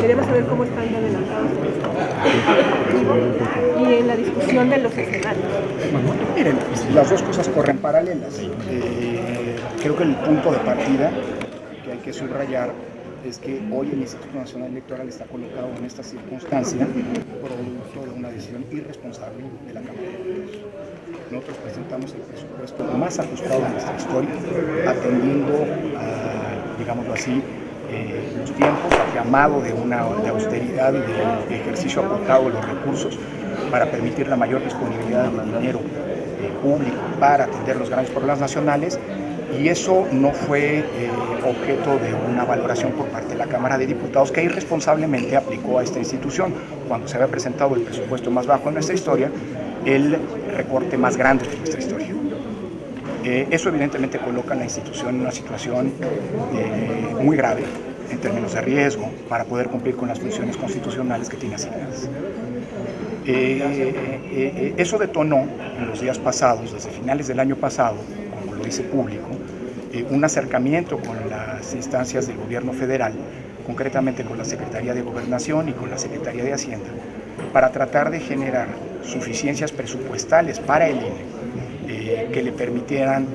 queremos saber cómo están de adelantados y en la discusión de los escenarios. Miren, las dos cosas corren paralelas. Creo que el punto de partida que hay que subrayar es que hoy el Instituto Nacional Electoral está colocado en esta circunstancia producto de una decisión irresponsable de la Cámara de Diputados. Nosotros presentamos el presupuesto más ajustado de nuestra historia, atendiendo a, digámoslo así, los tiempos, llamado de austeridad y de ejercicio acotado de los recursos para permitir la mayor disponibilidad de dinero público para atender los grandes problemas nacionales, y eso no fue objeto de una valoración por parte de la Cámara de Diputados, que irresponsablemente aplicó a esta institución, cuando se había presentado el presupuesto más bajo en nuestra historia, el recorte más grande de nuestra historia. Eso evidentemente coloca a la institución en una situación muy grave en términos de riesgo para poder cumplir con las funciones constitucionales que tiene asignadas. Eso detonó en los días pasados, desde finales del año pasado, como lo hice público, un acercamiento con las instancias del gobierno federal, concretamente con la Secretaría de Gobernación y con la Secretaría de Hacienda, para tratar de generar suficiencias presupuestales para el INE que le permitieran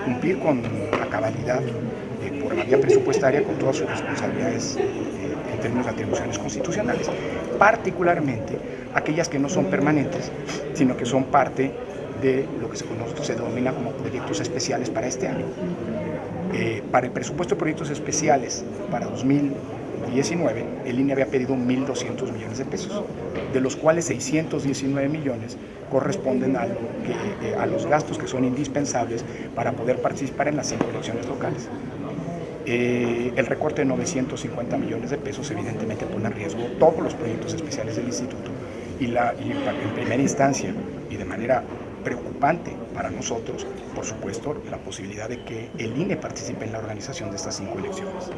cumplir con a cabalidad por la vía presupuestaria con todas sus responsabilidades en términos de atribuciones constitucionales, particularmente aquellas que no son permanentes, sino que son parte de lo que se denomina como proyectos especiales para este año. Para el presupuesto de proyectos especiales para 2019, el INE había pedido 1.200 millones de pesos, de los cuales 619 millones corresponden a los gastos que son indispensables para poder participar en las 5 elecciones locales. El recorte de 950 millones de pesos evidentemente pone en riesgo todos los proyectos especiales del instituto y en primera instancia y de manera preocupante para nosotros, por supuesto, la posibilidad de que el INE participe en la organización de estas 5 elecciones.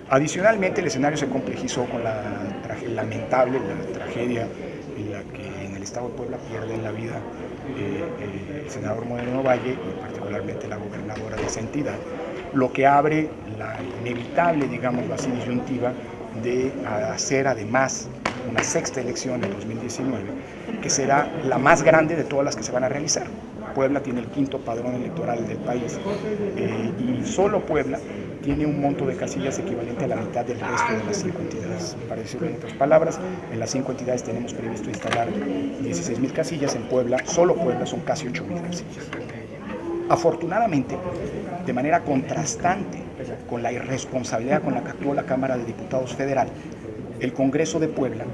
Adicionalmente, el escenario se complejizó con la lamentable tragedia en la que en el estado de Puebla pierden la vida el senador Moreno Valle y particularmente la gobernadora de esa entidad, lo que abre la inevitable, digámoslo así, disyuntiva de hacer además una 6ª elección en 2019, que será la más grande de todas las que se van a realizar. Puebla tiene el 5º padrón electoral del país y solo Puebla tiene un monto de casillas equivalente a la mitad del resto de las 5 entidades. Para decirlo en otras palabras, en las 5 entidades tenemos previsto instalar 16.000 casillas, en Puebla, solo Puebla, son casi 8.000 casillas. Afortunadamente, de manera contrastante con la irresponsabilidad con la que actuó la Cámara de Diputados Federal, el Congreso de Puebla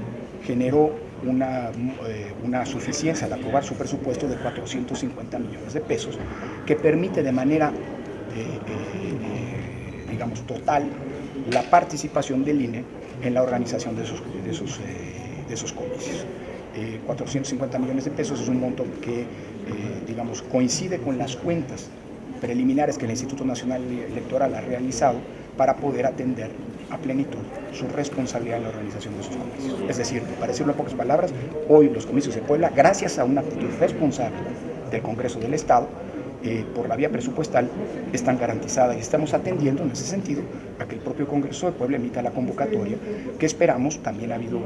generó una suficiencia al aprobar su presupuesto de 450 millones de pesos, que permite de manera, digamos, total la participación del INE en la organización de esos comicios. 450 millones de pesos es un monto que, digamos, coincide con las cuentas preliminares que el Instituto Nacional Electoral ha realizado para poder atender a plenitud su responsabilidad en la organización de esos comicios. Es decir, para decirlo en pocas palabras, hoy los comicios de Puebla, gracias a una actitud responsable del Congreso del Estado, por la vía presupuestal, están garantizadas y estamos atendiendo en ese sentido a que el propio Congreso de Puebla emita la convocatoria, que esperamos, también ha habido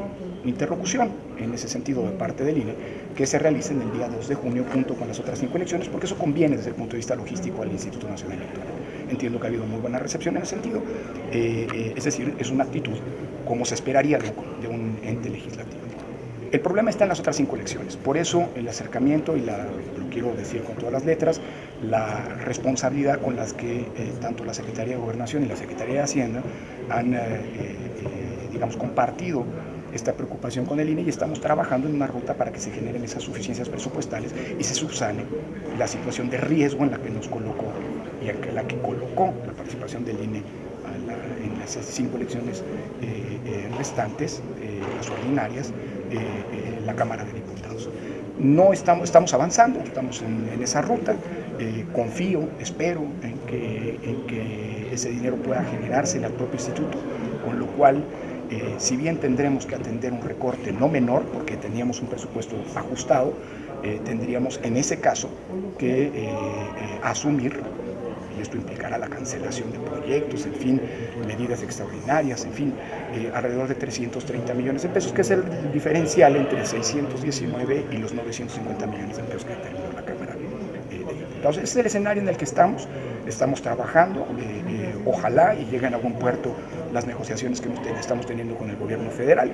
interlocución en ese sentido de parte del INE, que se realice en el día 2 de junio junto con las otras 5 elecciones, porque eso conviene desde el punto de vista logístico al Instituto Nacional Electoral. Entiendo que ha habido muy buena recepción en ese sentido, es decir, es una actitud como se esperaría de un ente legislativo. El problema está en las otras 5 elecciones, por eso el acercamiento y lo quiero decir con todas las letras, la responsabilidad con las que tanto la Secretaría de Gobernación y la Secretaría de Hacienda han, digamos, compartido esta preocupación con el INE y estamos trabajando en una ruta para que se generen esas suficiencias presupuestales y se subsane la situación de riesgo en la que nos colocó y en la que colocó la participación del INE en las 5 elecciones restantes, las ordinarias, la Cámara de Diputados. No estamos avanzando, estamos en esa ruta, confío, espero en que ese dinero pueda generarse en el propio instituto, con lo cual, si bien tendremos que atender un recorte no menor, porque teníamos un presupuesto ajustado, tendríamos en ese caso que asumir, esto implicará la cancelación de proyectos, en fin, medidas extraordinarias, en fin, alrededor de 330 millones de pesos, que es el diferencial entre 619 y los 950 millones de pesos que determinó la Cámara de Diputados. Ese es el escenario en el que estamos trabajando, ojalá y lleguen a buen puerto las negociaciones que estamos teniendo con el gobierno federal.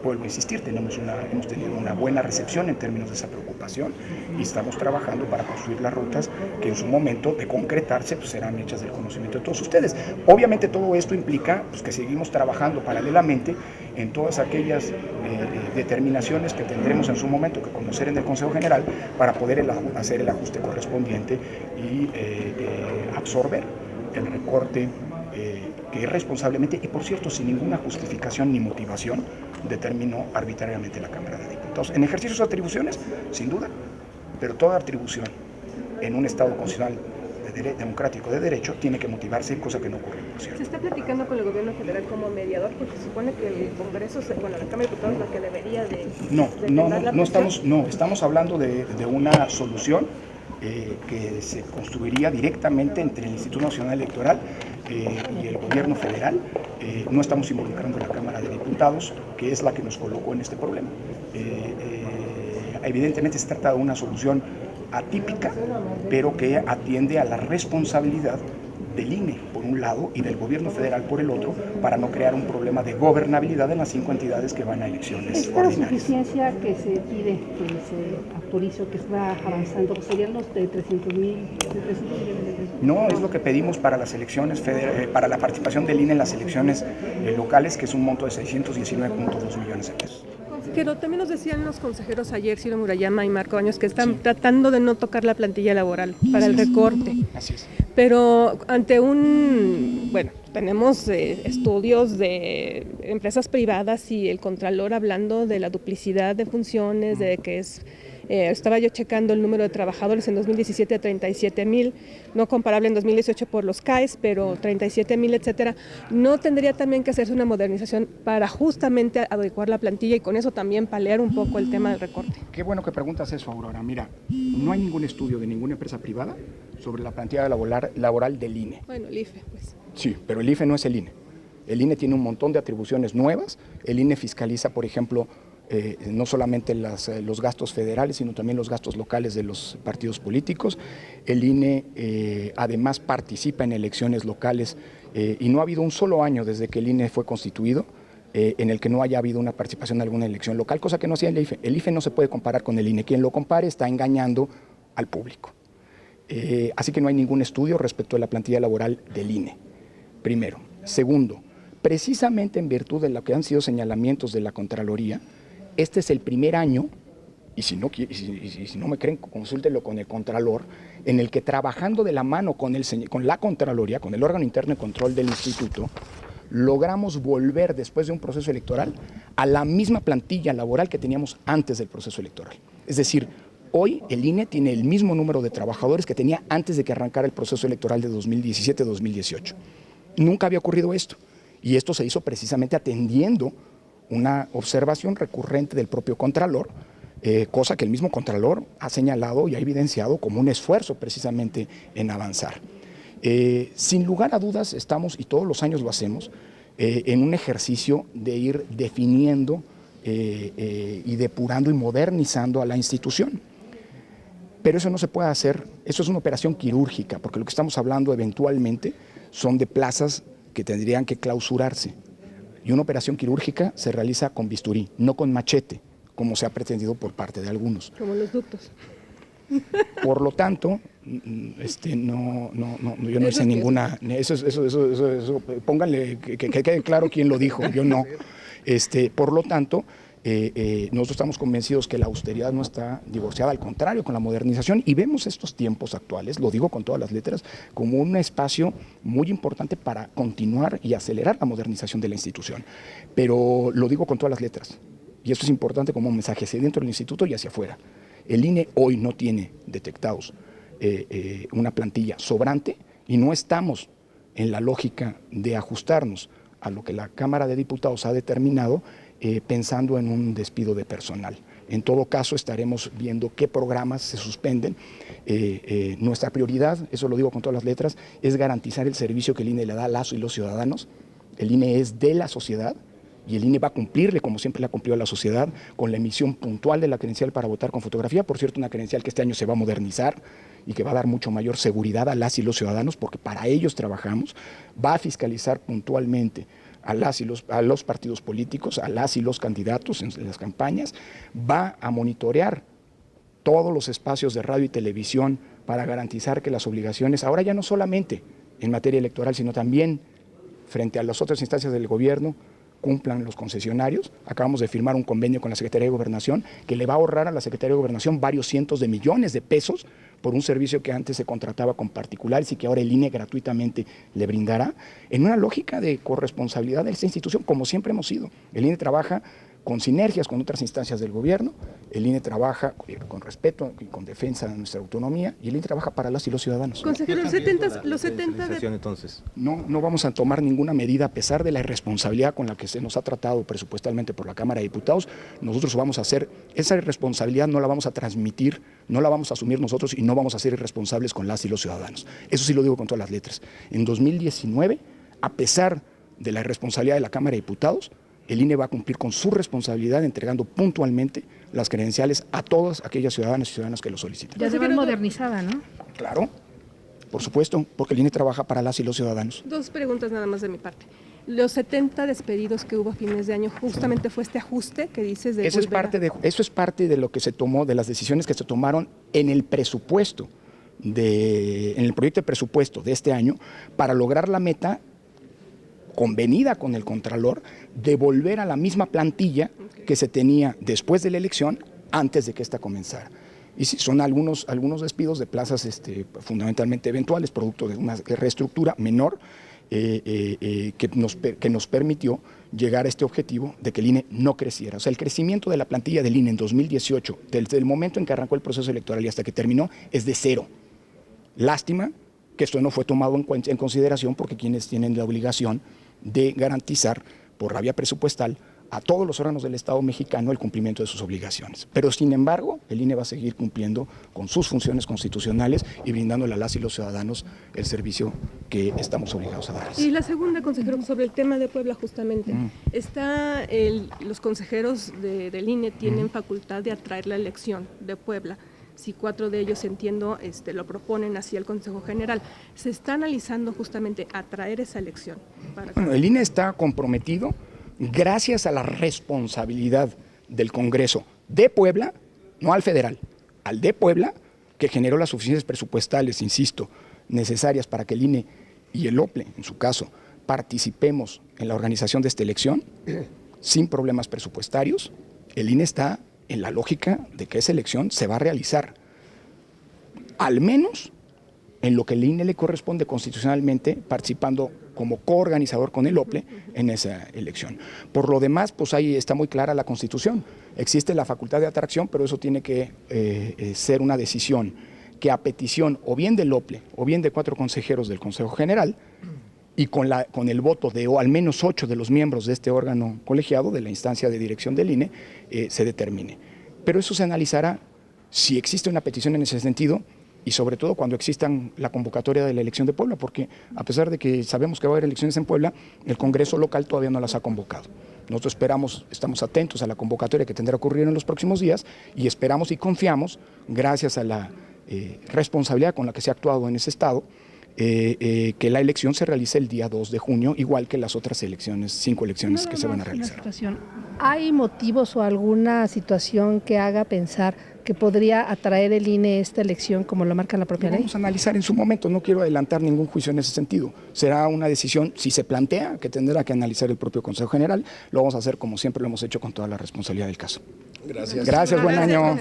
Vuelvo a insistir, hemos tenido una buena recepción en términos de esa preocupación y estamos trabajando para construir las rutas que en su momento de concretarse pues, serán hechas del conocimiento de todos ustedes. Obviamente todo esto implica pues, que seguimos trabajando paralelamente en todas aquellas determinaciones que tendremos en su momento que conocer en el Consejo General para poder hacer el ajuste correspondiente y absorber el recorte que irresponsablemente y por cierto sin ninguna justificación ni motivación determinó arbitrariamente la Cámara de Diputados. En ejercicio de sus atribuciones, sin duda, pero toda atribución en un Estado constitucional democrático de derecho tiene que motivarse, cosa que no ocurre, por cierto. ¿Se está platicando con el gobierno federal como mediador? Porque se supone que el Congreso, la Cámara de Diputados es la que debería de... Estamos hablando de una solución que se construiría directamente entre el Instituto Nacional Electoral y el gobierno federal. No estamos involucrando a la Cámara de Diputados, que es la que nos colocó en este problema. Evidentemente se trata de una solución atípica, pero que atiende a la responsabilidad del INE por un lado y del gobierno federal por el otro, para no crear un problema de gobernabilidad en las 5 entidades que van a elecciones ordinarias. Esta suficiencia que se pide, que se autoriza, que va avanzando, ¿serían los de 300 millones de pesos? No, es lo que pedimos para las elecciones para la participación del INE en las elecciones locales, que es un monto de 619.2 millones de pesos. Consejero, también nos decían los consejeros ayer, Ciro Murayama y Marco Baños, que están tratando de no tocar la plantilla laboral para el recorte. Así es. Pero tenemos estudios de empresas privadas y el Contralor hablando de la duplicidad de funciones, de que estaba yo checando el número de trabajadores en 2017 a 37,000, no comparable en 2018 por los CAES, pero 37,000, etcétera. ¿No tendría también que hacerse una modernización para justamente adecuar la plantilla y con eso también paliar un poco el tema del recorte? Qué bueno que preguntas eso, Aurora. Mira, no hay ningún estudio de ninguna empresa privada sobre la plantilla laboral del INE. Bueno, el IFE, pues. Sí, pero el IFE no es el INE. El INE tiene un montón de atribuciones nuevas. El INE fiscaliza, por ejemplo, no solamente los gastos federales, sino también los gastos locales de los partidos políticos. El INE además participa en elecciones locales y no ha habido un solo año desde que el INE fue constituido en el que no haya habido una participación en alguna elección local, cosa que no hacía el IFE. El IFE no se puede comparar con el INE. Quien lo compare está engañando al público. Así que no hay ningún estudio respecto a la plantilla laboral del INE, primero. Segundo, precisamente en virtud de lo que han sido señalamientos de la Contraloría, este es el primer año, y si no me creen, consúltenlo con el Contralor, en el que trabajando de la mano con la Contraloría, con el órgano interno de control del instituto, logramos volver después de un proceso electoral a la misma plantilla laboral que teníamos antes del proceso electoral. Es decir, hoy el INE tiene el mismo número de trabajadores que tenía antes de que arrancara el proceso electoral de 2017-2018. Nunca había ocurrido esto, y esto se hizo precisamente atendiendo una observación recurrente del propio Contralor, cosa que el mismo Contralor ha señalado y ha evidenciado como un esfuerzo precisamente en avanzar. Sin lugar a dudas estamos, y todos los años lo hacemos, en un ejercicio de ir definiendo y depurando y modernizando a la institución. Pero eso no se puede hacer, eso es una operación quirúrgica, porque lo que estamos hablando eventualmente son de plazas que tendrían que clausurarse. Y una operación quirúrgica se realiza con bisturí, no con machete, como se ha pretendido por parte de algunos. Como los ductos. Por lo tanto, yo no hice ninguna... Eso, pónganle, que quede claro quién lo dijo, yo no. Por lo tanto, nosotros estamos convencidos que la austeridad no está divorciada, al contrario, con la modernización, y vemos estos tiempos actuales, lo digo con todas las letras, como un espacio muy importante para continuar y acelerar la modernización de la institución. Pero lo digo con todas las letras, y esto es importante como un mensaje hacia dentro del instituto y hacia afuera. El INE hoy no tiene detectados una plantilla sobrante y no estamos en la lógica de ajustarnos a lo que la Cámara de Diputados ha determinado pensando en un despido de personal. En todo caso, estaremos viendo qué programas se suspenden. Nuestra prioridad, eso lo digo con todas las letras, es garantizar el servicio que el INE le da a las y los ciudadanos. El INE es de la sociedad y el INE va a cumplirle, como siempre le ha cumplido a la sociedad, con la emisión puntual de la credencial para votar con fotografía. Por cierto, una credencial que este año se va a modernizar y que va a dar mucho mayor seguridad a las y los ciudadanos, porque para ellos trabajamos. Va a fiscalizar puntualmente a los partidos políticos, a las y los candidatos en las campañas, va a monitorear todos los espacios de radio y televisión para garantizar que las obligaciones, ahora ya no solamente en materia electoral, sino también frente a las otras instancias del gobierno, cumplan los concesionarios. Acabamos de firmar un convenio con la Secretaría de Gobernación que le va a ahorrar a la Secretaría de Gobernación varios cientos de millones de pesos por un servicio que antes se contrataba con particulares y que ahora el INE gratuitamente le brindará, en una lógica de corresponsabilidad de esta institución, como siempre hemos sido. El INE trabaja con sinergias con otras instancias del gobierno, el INE trabaja con respeto y con defensa de nuestra autonomía, y el INE trabaja para las y los ciudadanos. Consejero, los 70 de... entonces. No vamos a tomar ninguna medida a pesar de la irresponsabilidad con la que se nos ha tratado presupuestalmente por la Cámara de Diputados. Nosotros vamos a hacer, esa irresponsabilidad no la vamos a transmitir, no la vamos a asumir nosotros y no vamos a ser irresponsables con las y los ciudadanos. Eso sí lo digo con todas las letras. En 2019, a pesar de la irresponsabilidad de la Cámara de Diputados, el INE va a cumplir con su responsabilidad entregando puntualmente las credenciales a todas aquellas ciudadanas y ciudadanos que lo soliciten. Ya se va modernizada, ¿no? Claro, por supuesto, porque el INE trabaja para las y los ciudadanos. Dos preguntas nada más de mi parte. Los 70 despedidos que hubo a fines de año, justamente fue este ajuste que dices de eso es parte de lo que se tomó, de las decisiones que se tomaron en el presupuesto, en el proyecto de presupuesto de este año, para lograr la meta convenida con el Contralor de volver a la misma plantilla que se tenía después de la elección, antes de que esta comenzara. Y sí, son algunos despidos de plazas fundamentalmente eventuales, producto de una reestructura menor que nos permitió llegar a este objetivo de que el INE no creciera. O sea, el crecimiento de la plantilla del INE en 2018, desde el momento en que arrancó el proceso electoral y hasta que terminó, es de 0. Lástima que esto no fue tomado en consideración porque quienes tienen la obligación de garantizar por la vía presupuestal a todos los órganos del Estado mexicano el cumplimiento de sus obligaciones. Pero, sin embargo, el INE va a seguir cumpliendo con sus funciones constitucionales y brindándole a las y los ciudadanos el servicio que estamos obligados a darles. Y la segunda, consejero, sobre el tema de Puebla justamente. Los consejeros del INE tienen facultad de atraer la elección de Puebla. Si 4 de ellos, entiendo, lo proponen así al Consejo General. ¿Se está analizando justamente atraer esa elección? Bueno, el INE está comprometido, gracias a la responsabilidad del Congreso de Puebla, no al federal, al de Puebla, que generó las suficiencias presupuestales, insisto, necesarias para que el INE y el OPLE, en su caso, participemos en la organización de esta elección sin problemas presupuestarios. El INE está en la lógica de que esa elección se va a realizar, al menos en lo que el INE le corresponde constitucionalmente, participando como coorganizador con el OPLE en esa elección. Por lo demás, pues ahí está muy clara la Constitución. Existe la facultad de atracción, pero eso tiene que ser una decisión que, a petición o bien del OPLE o bien de 4 consejeros del Consejo General, y con el voto de al menos 8 de los miembros de este órgano colegiado, de la instancia de dirección del INE, se determine. Pero eso se analizará si existe una petición en ese sentido, y sobre todo cuando existan la convocatoria de la elección de Puebla, porque a pesar de que sabemos que va a haber elecciones en Puebla, el Congreso local todavía no las ha convocado. Nosotros estamos atentos a la convocatoria que tendrá que ocurrir en los próximos días, y esperamos y confiamos, gracias a la responsabilidad con la que se ha actuado en ese estado, que la elección se realice el día 2 de junio, igual que las otras elecciones, 5 elecciones que se van a realizar. ¿Hay motivos o alguna situación que haga pensar que podría atraer el INE esta elección como lo marca la propia ley? Vamos a analizar en su momento, no quiero adelantar ningún juicio en ese sentido. Será una decisión, si se plantea, que tendrá que analizar el propio Consejo General. Lo vamos a hacer como siempre lo hemos hecho, con toda la responsabilidad del caso. Gracias. Gracias, buen año.